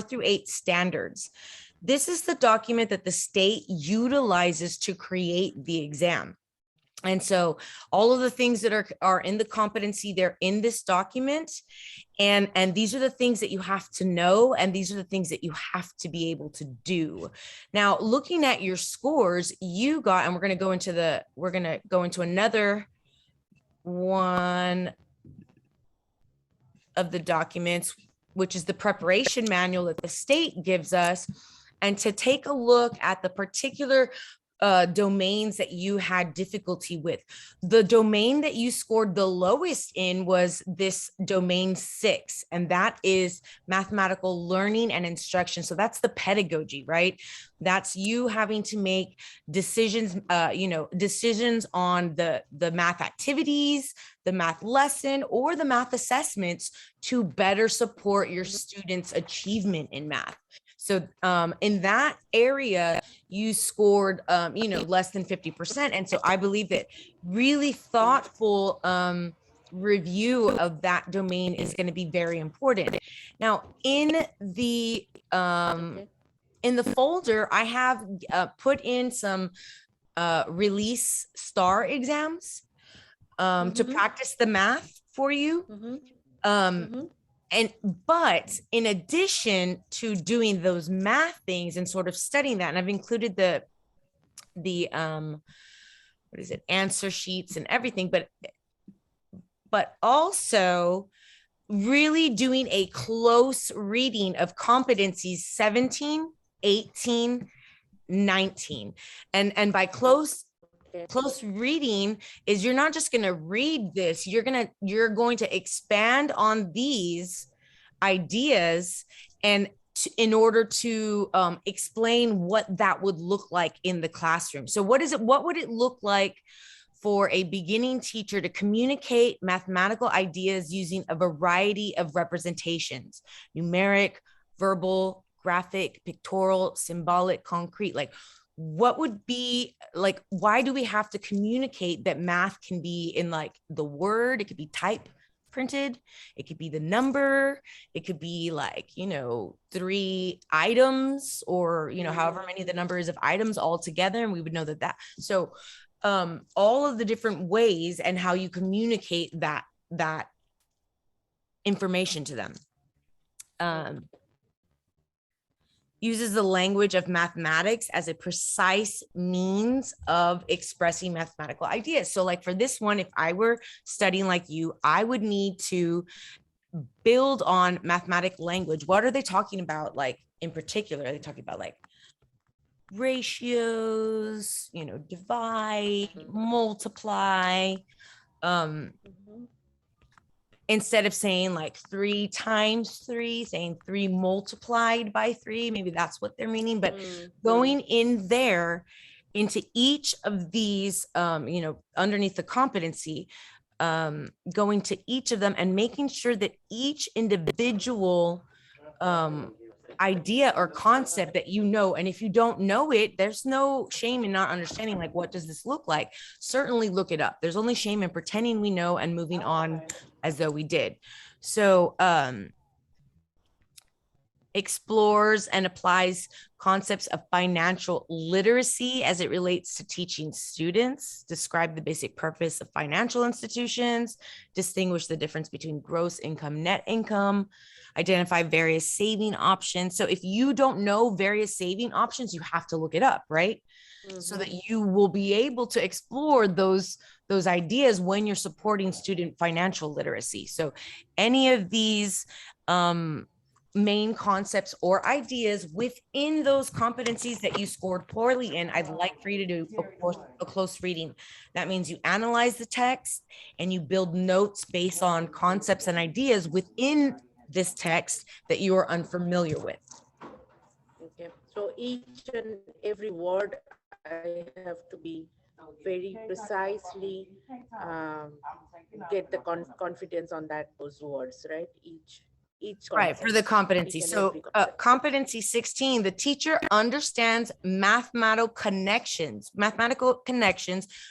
through 8 standards. This is the document that the state utilizes to create the exam. And so all of the things that are in the competency, they're in this document. And these are the things that you have to know. And these are the things that you have to be able to do. Now, looking at your scores, you got, and we're going to go into another one of the documents, which is the preparation manual that the state gives us, and to take a look at the particular domains that you had difficulty with. The domain that you scored the lowest in was this domain 6, and that is mathematical learning and instruction. So that's the pedagogy, right? That's you having to make decisions, decisions on the math activities, the math lesson, or the math assessments to better support your students' achievement in math. So in that area, you scored, less than 50%. And so I believe that really thoughtful review of that domain is going to be very important. Now, in the folder, I have put in some release STAR exams to practice the math for you. But in addition to doing those math things and sort of studying that, and I've included the answer sheets and everything, but also really doing a close reading of competencies 17, 18, 19. And by close reading is you're not just going to read this, you're going to expand on these ideas and in order to explain what that would look like in the classroom. So what would it look like for a beginning teacher to communicate mathematical ideas using a variety of representations: numeric, verbal, graphic, pictorial, symbolic, concrete? Like, what would be like, why do we have to communicate that math can be in like the word? It could be type printed, it could be the number, it could be like, 3 items, or, however many the number is of items all together. And we would know that. So all of the different ways and how you communicate that information to them. Uses the language of mathematics as a precise means of expressing mathematical ideas. So like for this one, if I were studying like you, I would need to build on mathematic language. What are they talking about? Like in particular, are they talking about like ratios, divide, multiply, instead of saying like 3 times 3, saying 3 multiplied by 3, maybe that's what they're meaning. But going in there into each of these, underneath the competency, going to each of them and making sure that each individual idea or concept that and if you don't know it, there's no shame in not understanding, like, what does this look like? Certainly look it up. There's only shame in pretending we know and moving on as though we did. So explores and applies concepts of financial literacy as it relates to teaching students, describe the basic purpose of financial institutions, distinguish the difference between gross income, net income, identify various saving options. So if you don't know various saving options, you have to look it up, right? So that you will be able to explore those ideas when you're supporting student financial literacy. So any of these main concepts or ideas within those competencies that you scored poorly in, I'd like for you to do a close reading. That means you analyze the text and you build notes based on concepts and ideas within this text that you are unfamiliar with. Okay, so each and every word I have to be very precisely get the confidence on those words, right? Each each Right, for the concept, competency. each and So every concept. competency 16, the teacher understands mathematical connections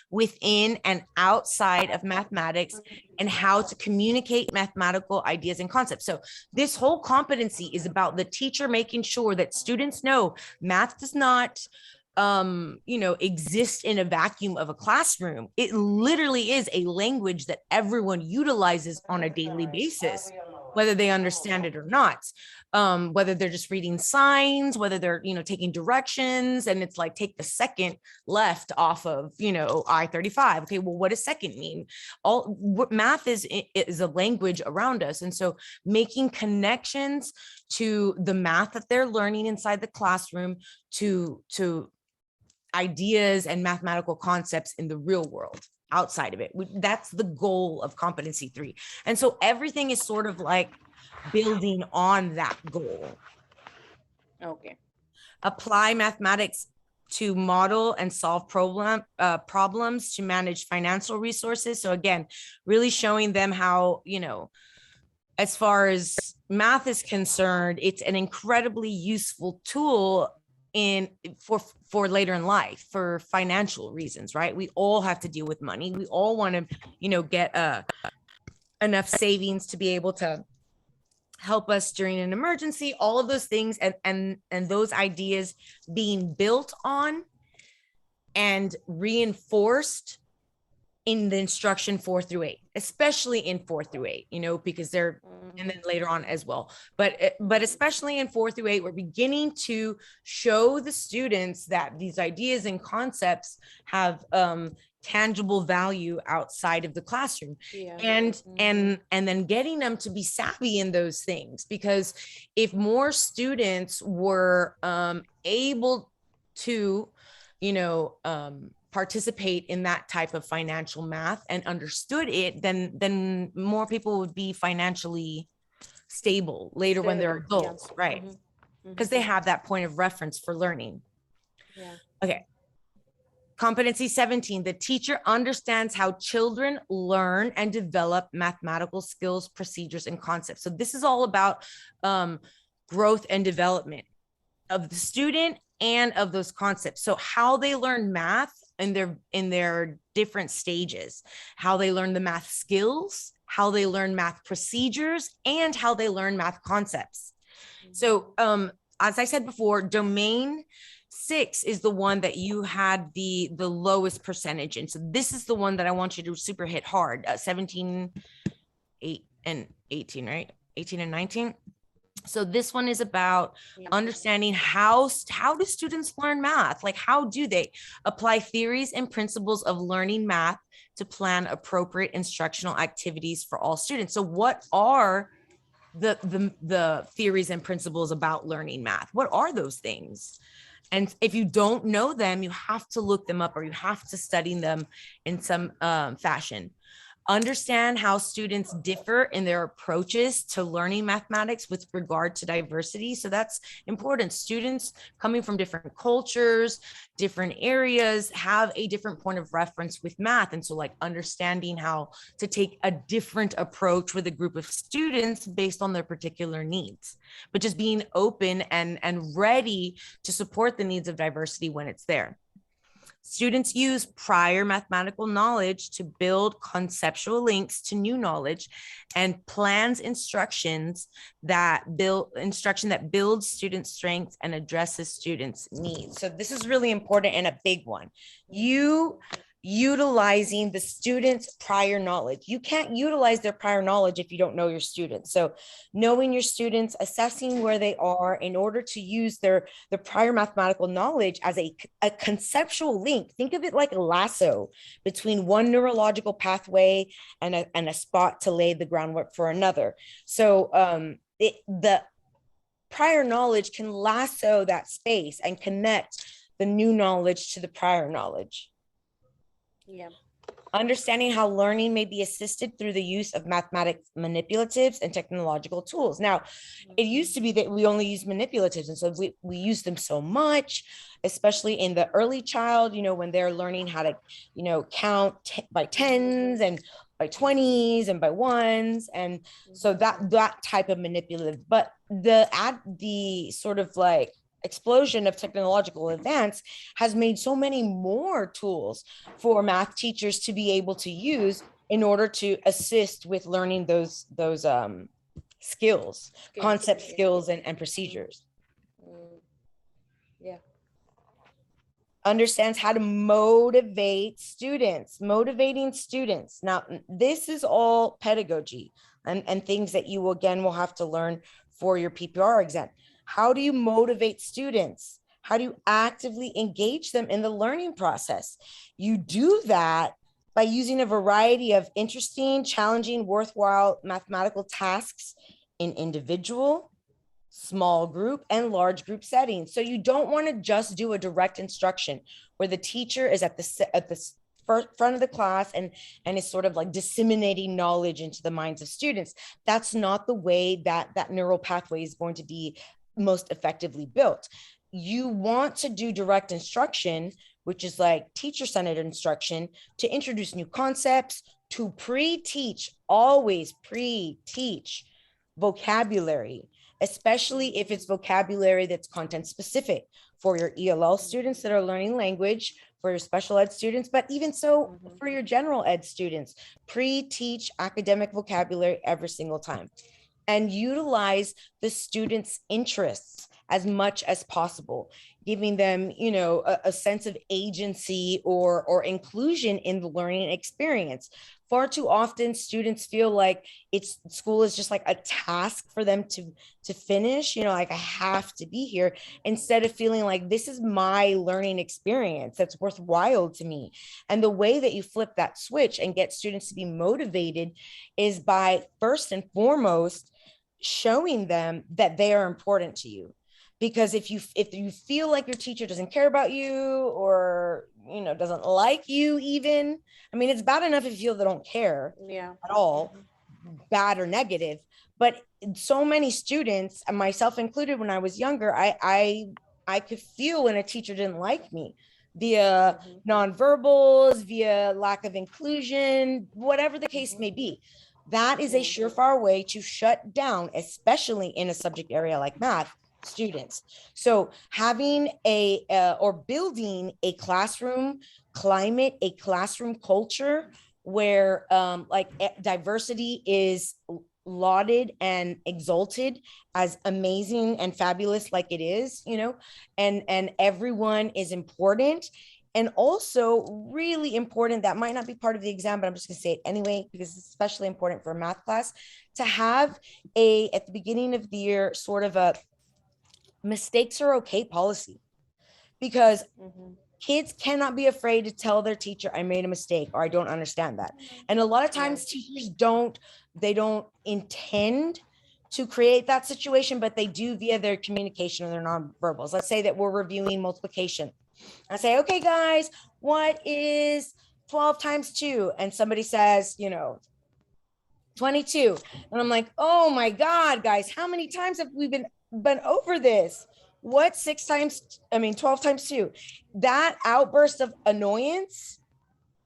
within and outside of mathematics and how to communicate mathematical ideas and concepts. So this whole competency is about the teacher making sure that students know math does not exist in a vacuum of a classroom. It literally is a language that everyone utilizes on a daily basis, whether they understand it or not. Whether they're just reading signs, whether they're taking directions, and it's like take the second left off of I-35. Okay, well, what does second mean? All math is a language around us, and so making connections to the math that they're learning inside the classroom to ideas and mathematical concepts in the real world outside of it. That's the goal of competency 3. And so everything is sort of like building on that goal. Okay. Apply mathematics to model and solve problems to manage financial resources. So again, really showing them how, as far as math is concerned, it's an incredibly useful tool for later in life for financial reasons, right? We all have to deal with money. We all want to, get enough savings to be able to help us during an emergency, all of those things, and those ideas being built on and reinforced in the instruction 4 through 8, especially in 4 through 8, because they're, and then later on as well. But especially in 4 through 8, we're beginning to show the students that these ideas and concepts have tangible value outside of the classroom. Yeah. And then getting them to be savvy in those things, because if more students were able to, participate in that type of financial math and understood it, then more people would be financially stable later when they're adults, right? Because they have that point of reference for learning. Yeah. Okay. Competency 17, the teacher understands how children learn and develop mathematical skills, procedures, and concepts. So this is all about growth and development of the student and of those concepts. So how they learn math in their different stages, how they learn the math skills, how they learn math procedures, and how they learn math concepts. So as I said before, domain 6 is the one that you had the lowest percentage in. So this is the one that I want you to super hit hard. 17, 8, and 18, right? 18 and 19. So this one is about understanding how do students learn math? Like, how do they apply theories and principles of learning math to plan appropriate instructional activities for all students? So what are the theories and principles about learning math? What are those things? And if you don't know them, you have to look them up, or you have to study them in some fashion. Understand how students differ in their approaches to learning mathematics with regard to diversity. So that's important. Students coming from different cultures, different areas, have a different point of reference with math. And so like understanding how to take a different approach with a group of students based on their particular needs, but just being open and ready to support the needs of diversity when it's there. Students use prior mathematical knowledge to build conceptual links to new knowledge and plans instruction that builds student strengths and addresses students' needs. So this is really important and a big one. You utilizing the students' prior knowledge. You can't utilize their prior knowledge if you don't know your students. So knowing your students, assessing where they are in order to use the prior mathematical knowledge as a conceptual link. Think of it like a lasso between one neurological pathway and a spot to lay the groundwork for another. So the prior knowledge can lasso that space and connect the new knowledge to the prior knowledge. Yeah. Understanding how learning may be assisted through the use of mathematics manipulatives and technological tools. Now, it used to be that we only use manipulatives, and so we use them so much, especially in the early child, when they're learning how to, count by tens and by 20s and by ones. And so that type of manipulative, but the sort of like explosion of technological advance has made so many more tools for math teachers to be able to use in order to assist with learning those skills, concept skills, and procedures. Yeah. Understands how to motivate students, motivating students. Now, this is all pedagogy and things that you again will have to learn for your PPR exam. How do you motivate students? How do you actively engage them in the learning process? You do that by using a variety of interesting, challenging, worthwhile mathematical tasks in individual, small group, and large group settings. So you don't want to just do a direct instruction where the teacher is at the front of the class and is sort of like disseminating knowledge into the minds of students. That's not the way that neural pathway is going to be most effectively built. You want to do direct instruction, which is like teacher-centered instruction, to introduce new concepts, to pre-teach, always pre-teach vocabulary, especially if it's vocabulary that's content specific for your ELL students that are learning language, for your special ed students, but even so for your general ed students. Pre-teach academic vocabulary every single time and utilize the students' interests as much as possible, giving them, a sense of agency or inclusion in the learning experience. Far too often, students feel like school is just like a task for them to finish, like I have to be here, instead of feeling like this is my learning experience that's worthwhile to me. And the way that you flip that switch and get students to be motivated is by first and foremost showing them that they are important to you. Because if you feel like your teacher doesn't care about you or doesn't like you, even, I mean, it's bad enough if you feel they don't care at all, bad or negative. But so many students, and myself included, when I was younger, I could feel when a teacher didn't like me via nonverbals, via lack of inclusion, whatever the case may be. That is a surefire way to shut down, especially in a subject area like math, students. So having or building a classroom climate, a classroom culture where diversity is lauded and exalted as amazing and fabulous, like it is, and everyone is important. And also really important, that might not be part of the exam, but I'm just going to say it anyway, because it's especially important for a math class, to have at the beginning of the year, sort of a mistakes are okay policy. Because kids cannot be afraid to tell their teacher, I made a mistake, or I don't understand that. And a lot of times teachers don't intend to create that situation, but they do via their communication or their nonverbals. Let's say that we're reviewing multiplication. I say, okay, guys, what is 12 times 2? And somebody says, 22. And I'm like, oh my God, guys, how many times have we been over this? What 12 times 2? That outburst of annoyance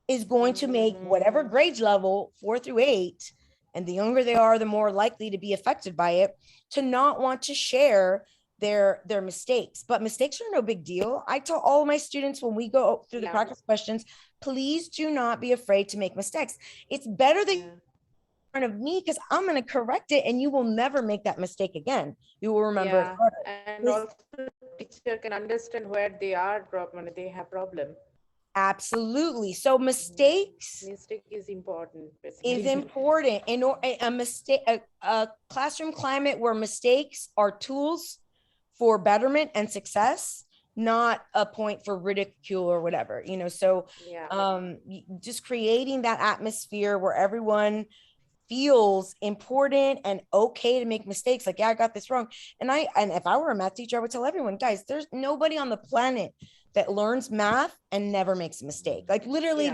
is going to make whatever grade level, 4 through 8, and the younger they are, the more likely to be affected by it, to not want to share their mistakes. But mistakes are no big deal. I tell all of my students when we go through the practice questions, please do not be afraid to make mistakes. It's better than in front of me, because I'm going to correct it and you will never make that mistake again. You will remember it harder. And also teacher can understand where they are when they have problem. Absolutely. So mistake is important. Is important. In a classroom climate where mistakes are tools for betterment and success, not a point for ridicule or whatever, so just creating that atmosphere where everyone feels important and okay to make mistakes. Like, I got this wrong. And if I were a math teacher, I would tell everyone, guys, there's nobody on the planet that learns math and never makes a mistake. Like, literally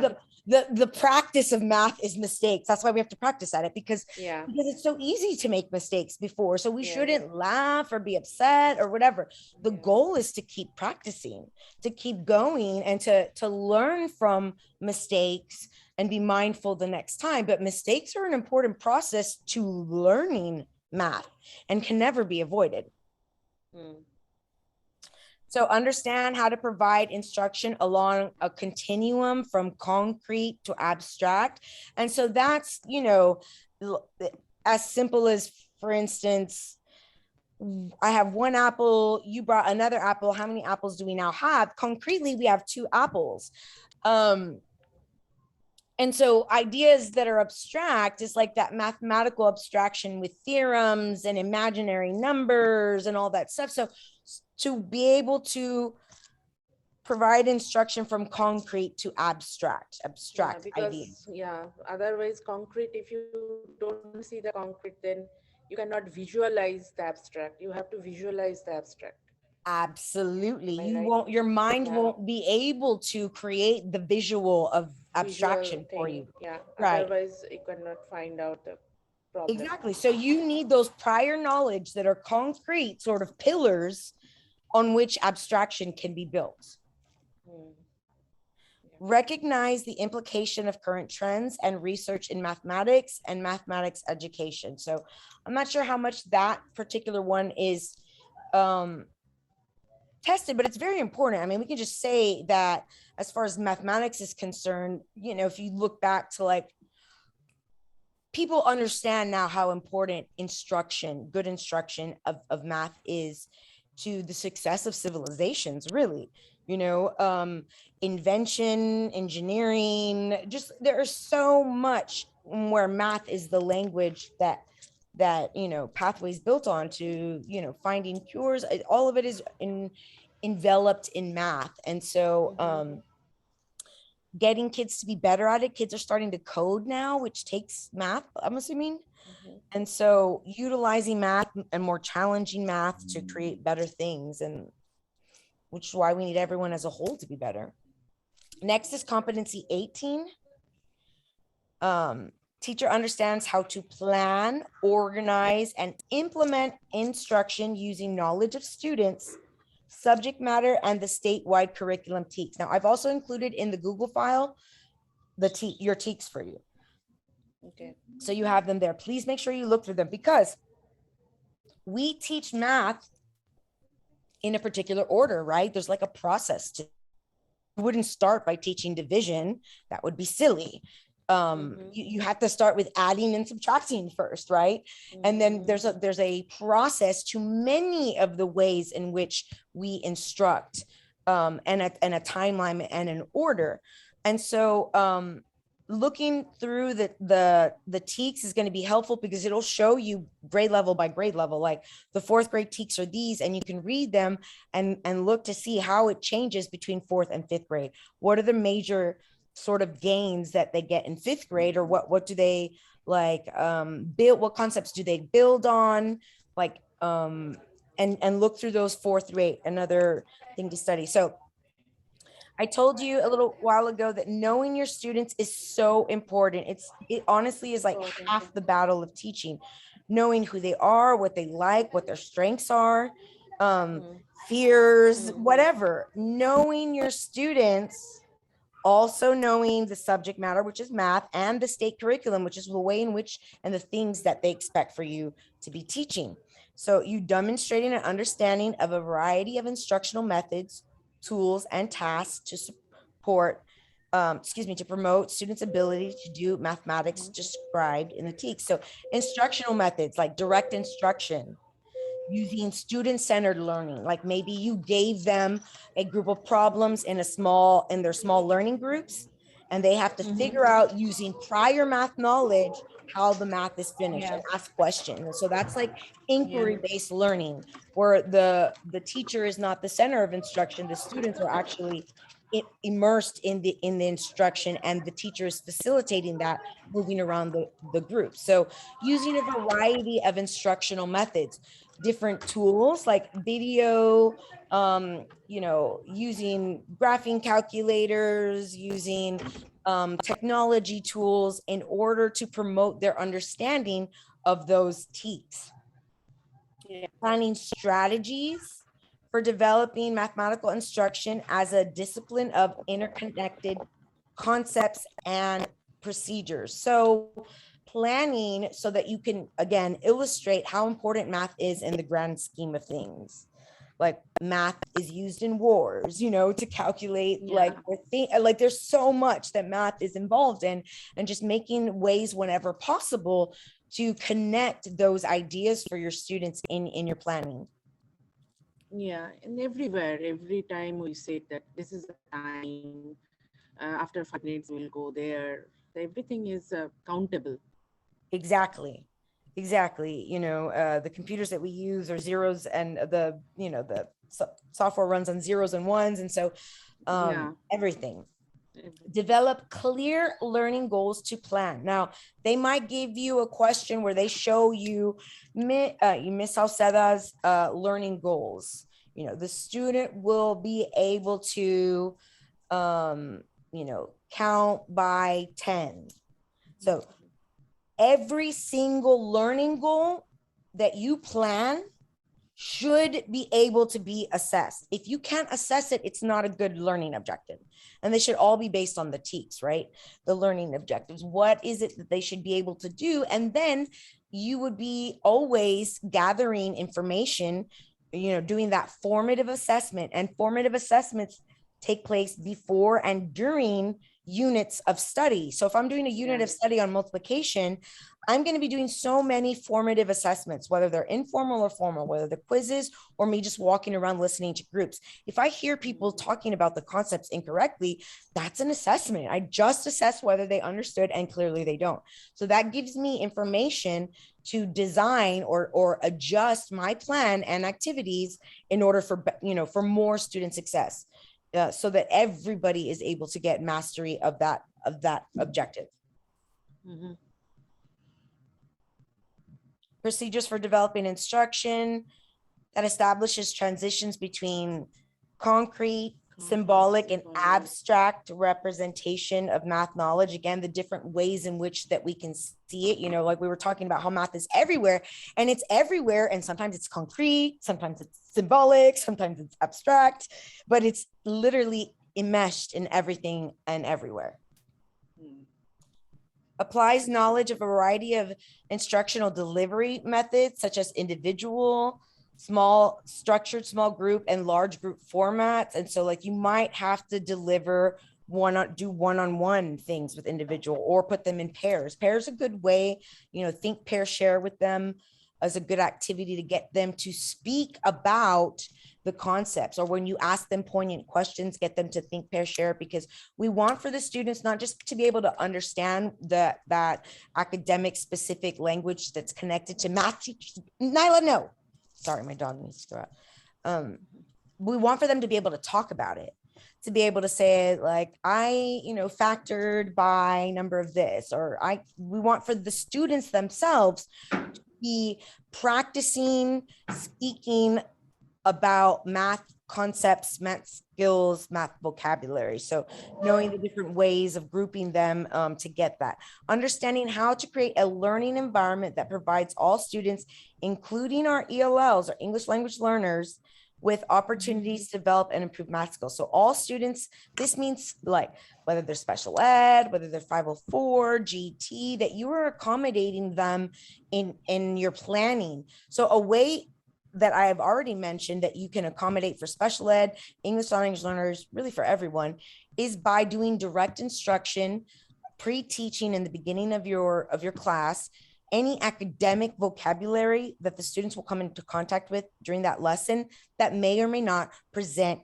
the practice of math is mistakes. That's why we have to practice at it, because it's so easy to make mistakes before. So we shouldn't laugh or be upset or whatever. The goal is to keep practicing, to keep going, and to learn from mistakes, and be mindful the next time. But mistakes are an important process to learning math and can never be avoided. So understand how to provide instruction along a continuum from concrete to abstract. And so that's, you know, as simple as, for instance, I have one apple, you brought another apple. How many apples do we now have? Concretely, we have 2 apples. And so ideas that are abstract is like that mathematical abstraction with theorems and imaginary numbers and all that stuff. So to be able to provide instruction from concrete to abstract ideas. Otherwise concrete, if you don't see the concrete, then you cannot visualize the abstract. You have to visualize the abstract. Absolutely. Am I You right? won't, your mind Yeah. won't be able to create the visual of abstraction Visual for thing. you. Yeah. Right. Otherwise, you cannot find out the problem. Exactly. So you need those prior knowledge that are concrete sort of pillars on which abstraction can be built. Recognize the implication of current trends and research in mathematics and mathematics education. So I'm not sure how much that particular one is tested, but it's very important. I mean, we can just say that as far as mathematics is concerned, you know, if you look back to like, people understand now how important instruction, good instruction of math is to the success of civilizations, really. You know, invention, engineering, just there's so much where math is the language that you know, pathways built on to, you know, finding cures. All of it is enveloped in math. And so getting kids to be better at it. Kids are starting to code now, which takes math, I'm assuming. And so utilizing math and more challenging math to create better things, and which is why we need everyone as a whole to be better. Next is competency 18. Teacher understands how to plan, organize, and implement instruction using knowledge of students, subject matter, and the statewide curriculum TEKS. Now, I've also included in the Google file your TEKS for you. Okay. So you have them there. Please make sure you look through them, because we teach math in a particular order, right? There's like a process to, you wouldn't start by teaching division. That would be silly. You have to start with adding and subtracting first, right? And then there's a process to many of the ways in which we instruct, and a timeline and an order. And so looking through the TEKS is going to be helpful, because it'll show you grade level by grade level. Like the 4th grade TEKS are these, and you can read them and look to see how it changes between 4th and 5th grade. What are the major sort of gains that they get in 5th grade, or what do they like build, what concepts do they build on, like and look through those 4th grade, another thing to study. So I told you a little while ago that knowing your students is so important. It honestly is like half the battle of teaching. Knowing who they are, what they like, what their strengths are, fears, whatever. Knowing your students, also knowing the subject matter, which is math, and the state curriculum, which is the way in which and the things that they expect for you to be teaching. So you demonstrating an understanding of a variety of instructional methods, tools, and tasks to support, to promote students' ability to do mathematics described in the TEKS. So instructional methods like direct instruction, using student-centered learning, like maybe you gave them a group of problems in their small learning groups, and they have to figure out using prior math knowledge how the math is finished and ask questions. So that's like inquiry-based learning, where the teacher is not the center of instruction. The students are actually immersed in the instruction, and the teacher is facilitating that, moving around the group. So using a variety of instructional methods, different tools like video, using graphing calculators, using technology tools in order to promote their understanding of those TEKS. Planning strategies for developing mathematical instruction as a discipline of interconnected concepts and procedures. So planning so that you can, again, illustrate how important math is in the grand scheme of things. Like math is used in wars, to calculate Yeah. like there's so much that math is involved in, and just making ways whenever possible to connect those ideas for your students in your planning. Yeah, and everywhere, every time we say that this is the time, after 5 minutes we'll go there. Everything is countable. Exactly. The computers that we use are zeros, and the software runs on zeros and ones. And so Yeah, everything. everything. Develop clear learning goals to plan. Now, they might give you a question where they show you Miss Salceda's learning goals. The student will be able to, count by 10. So every single learning goal that you plan should be able to be assessed. If you can't assess it, it's not a good learning objective. And they should all be based on the TEKS, right? The learning objectives. What is it that they should be able to do? And then you would be always gathering information, doing that formative assessment. And formative assessments take place before and during units of study. So if I'm doing a unit of study on multiplication, I'm going to be doing so many formative assessments, whether they're informal or formal, whether they're quizzes or me just walking around listening to groups. If I hear people talking about the concepts incorrectly, that's an assessment. I just assess whether they understood, and clearly they don't. So that gives me information to design or adjust my plan and activities in order for more student success, so that everybody is able to get mastery of that objective. Mm-hmm. Procedures for developing instruction that establishes transitions between concrete, symbolic, and abstract representation of math knowledge. Again, the different ways in which that we can see it, like we were talking about how math is everywhere, and it's everywhere. And sometimes it's concrete, sometimes it's symbolic, sometimes it's abstract, but it's literally enmeshed in everything and everywhere. Applies knowledge of a variety of instructional delivery methods, such as individual, small, structured small group, and large group formats. And so like you might have to deliver do one-on-one things with individual, or put them in pairs. Pairs a good way, think, pair, share with them as a good activity to get them to speak about the concepts. Or when you ask them poignant questions, get them to think, pair, share, because we want for the students not just to be able to understand that academic specific language that's connected to math teachers. Nyla, no. Sorry, my dog needs to go out. We want for them to be able to talk about it, to be able to say like, I, factored by number of this, or we want for the students themselves to be practicing speaking about math concepts, math skills, math vocabulary. So knowing the different ways of grouping them to get that. Understanding how to create a learning environment that provides all students, including our ELLs, or English language learners, with opportunities to develop and improve math skills. So all students, this means like whether they're special ed, whether they're 504, GT, that you are accommodating them in your planning. So a way that I have already mentioned that you can accommodate for special ed, English language learners, really for everyone, is by doing direct instruction, pre-teaching in the beginning of your class, any academic vocabulary that the students will come into contact with during that lesson that may or may not present,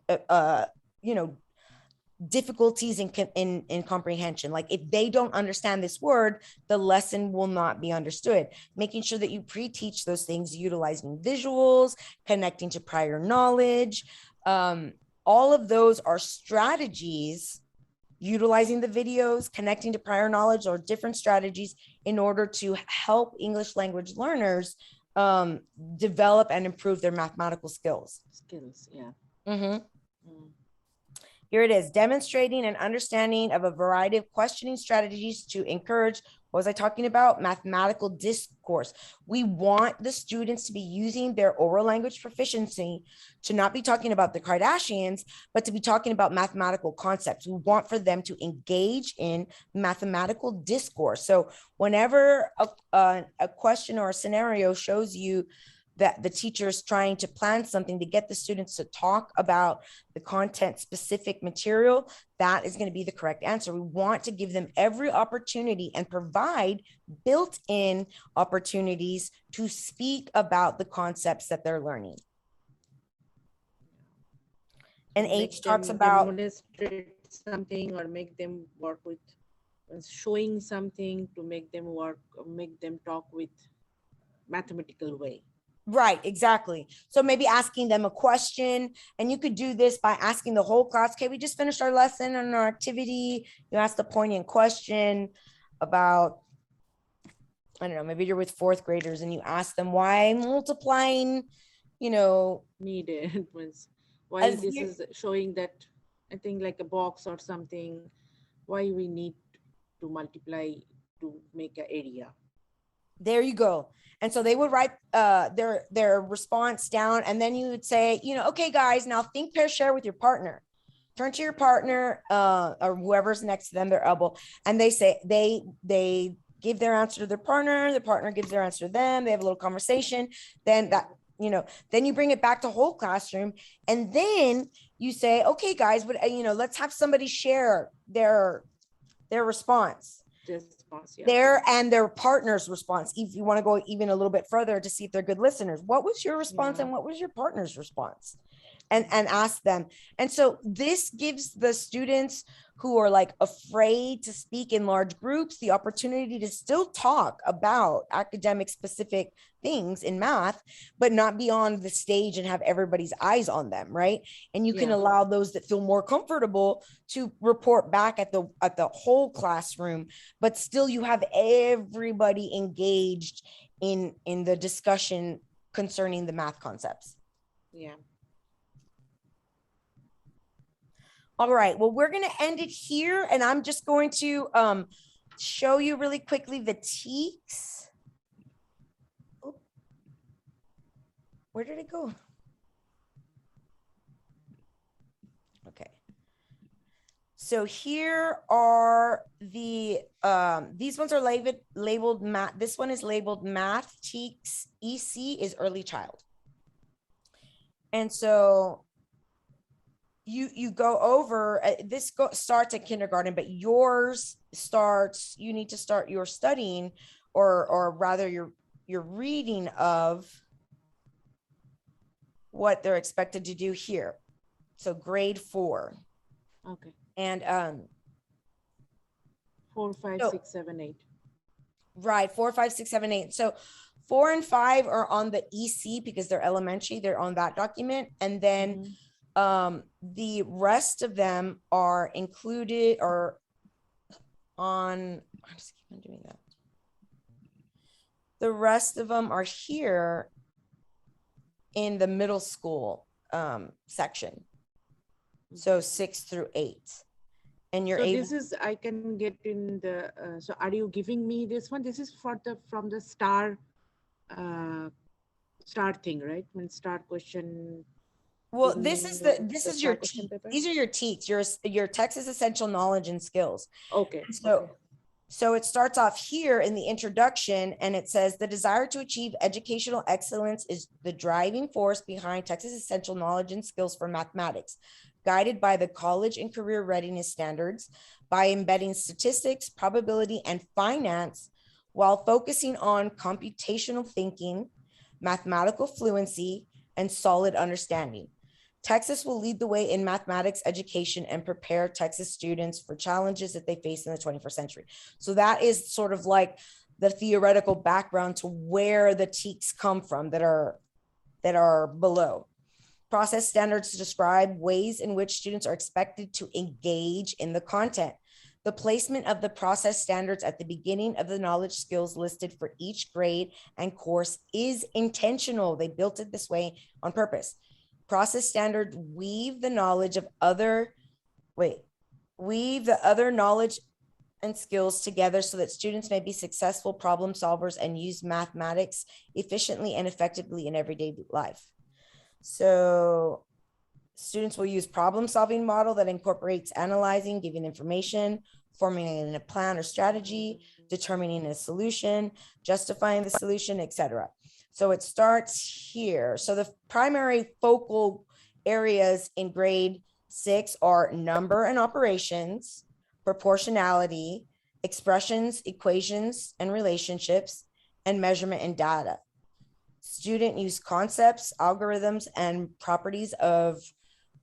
difficulties in comprehension. Like if they don't understand this word, the lesson will not be understood. Making sure that you pre-teach those things, utilizing visuals, connecting to prior knowledge. All of those are strategies, utilizing the videos, connecting to prior knowledge, or different strategies in order to help English language learners develop and improve their mathematical skills. Yeah. Mm-hmm. Here it is, demonstrating an understanding of a variety of questioning strategies to encourage, what was I talking about? Mathematical discourse. We want the students to be using their oral language proficiency to not be talking about the Kardashians, but to be talking about mathematical concepts. We want for them to engage in mathematical discourse. So whenever a question or a scenario shows you that the teacher is trying to plan something to get the students to talk about the content specific material, that is going to be the correct answer. We want to give them every opportunity and provide built-in opportunities to speak about the concepts that they're learning. And H talks about demonstrate something or make them work with showing something to make them talk with mathematical way. right, exactly. So maybe asking them a question, and you could do this by asking the whole class, okay, we just finished our lesson and our activity. You asked a poignant question about, I don't know, maybe you're with fourth graders and you ask them why multiplying, needed was why this is showing that, I think like a box or something, why we need to multiply to make an area. There you go. And so they would write their response down, and then you would say, okay, guys, now think, pair, share with your partner. Turn to your partner or whoever's next to them, their elbow, and they say they give their answer to their partner. The partner gives their answer to them. They have a little conversation. Then then you bring it back to whole classroom, and then you say, okay, guys, but let's have somebody share their response. Their partner's response, if you want to go even a little bit further to see if they're good listeners. What was your response and what was your partner's response? And ask them. And so this gives the students who are like afraid to speak in large groups the opportunity to still talk about academic specific things in math, but not be on the stage and have everybody's eyes on them, right? And you can allow those that feel more comfortable to report back at the whole classroom, but still you have everybody engaged in the discussion concerning the math concepts. Yeah. All right, well, we're going to end it here, and I'm just going to show you really quickly the TEKS. Oh, where did it go? Okay. So here are the, these ones are labeled math. This one is labeled math, TEKS, EC is early child. And so you go over, starts at kindergarten, but yours starts, you need to start your studying or rather your reading of what they're expected to do here. So grade 4. Okay. And 4, 5, 6, 7, 8. Right, 4, 5, 6, 7, 8. So 4 and 5 are on the EC because they're elementary. They're on that document. And then the rest of them are included or on, I just keep on doing that. The rest of them are here in the middle school section. So 6 through 8. And you're able. This is, I can get in the, so are you giving me this one? This is from the star thing, right? When star question. Well, this is your, these are your TEKS, your Texas Essential Knowledge and Skills. Okay. So it starts off here in the introduction, and it says the desire to achieve educational excellence is the driving force behind Texas Essential Knowledge and Skills for mathematics, guided by the college and career readiness standards by embedding statistics, probability, and finance while focusing on computational thinking, mathematical fluency, and solid understanding. Texas will lead the way in mathematics education and prepare Texas students for challenges that they face in the 21st century. So that is sort of like the theoretical background to where the TEKS come from that are below. Process standards describe ways in which students are expected to engage in the content. The placement of the process standards at the beginning of the knowledge skills listed for each grade and course is intentional. They built it this way on purpose. Process standards weave the knowledge of other weave the other knowledge and skills together so that students may be successful problem solvers and use mathematics efficiently and effectively in everyday life. So students will use problem solving model that incorporates analyzing, giving information, formulating a plan or strategy, determining a solution, justifying the solution, etc. So it starts here. So the primary focal areas in grade 6 are number and operations, proportionality, expressions, equations and relationships, and measurement and data. Student use concepts, algorithms, and properties of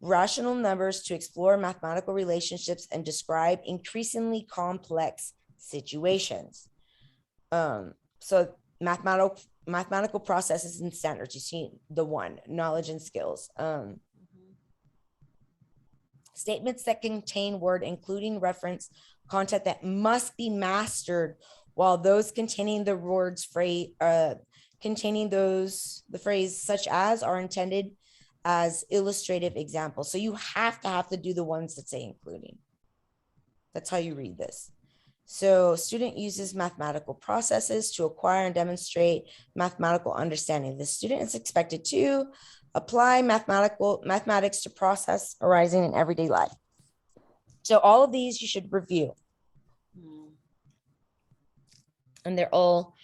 rational numbers to explore mathematical relationships and describe increasingly complex situations. So mathematical processes and standards. You see the one, knowledge and skills. Statements that contain word, including reference content that must be mastered, while those containing the words phrase containing the phrase such as are intended as illustrative examples. So you have to do the ones that say including. That's how you read this. So student uses mathematical processes to acquire and demonstrate mathematical understanding. The student is expected to apply mathematics to process arising in everyday life. So all of these you should review. And they're all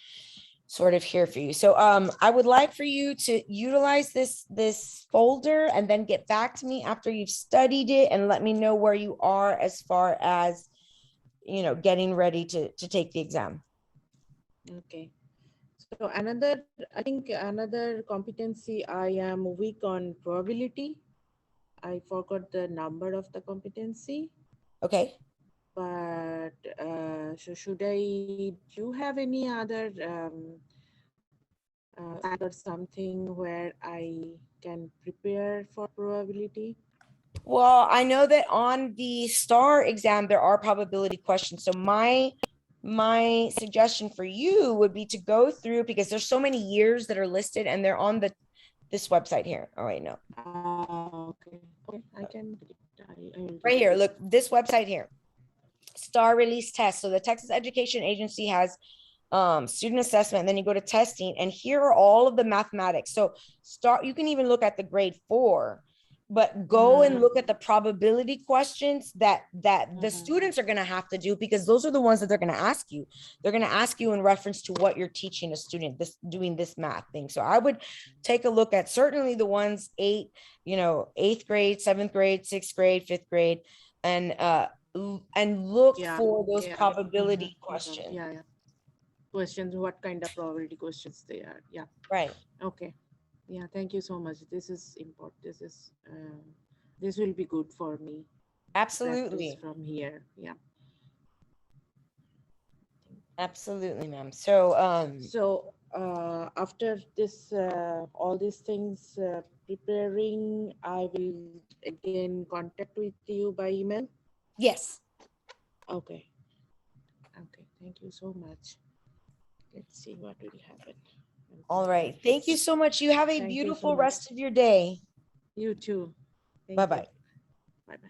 sort of here for you. So I would like for you to utilize this folder and then get back to me after you've studied it and let me know where you are as far as, you know, getting ready to take the exam. Okay. So I think another competency, I am weak on probability. I forgot the number of the competency. Okay. But so should I, do you have any other or something where I can prepare for probability? Well, I know that on the STAR exam, there are probability questions. So my suggestion for you would be to go through, because there's so many years that are listed and they're on this website here. Oh, wait, no. Okay. Okay, I can. Right here, look, this website here. STAR release test. So the Texas Education Agency has student assessment, and then you go to testing, and here are all of the mathematics. So you can even look at the grade 4, but go and look at the probability questions that the students are going to have to do, because those are the ones that they're going to ask you. They're going to ask you in reference to what you're teaching a student doing this math thing. So I would take a look at certainly the ones 8th grade, 7th grade, 6th grade, 5th grade, and look for those probability questions. Questions, what kind of probability questions they are. Right. Okay. Thank you so much. This is important. This will be good for me. Absolutely. From here. Absolutely, ma'am. So after this all these things preparing, I will again contact with you by email. Yes. Okay. Thank you so much. Let's see what will happen. All right. Thank you so much. You have a beautiful rest of your day. You too. Bye-bye. Bye-bye.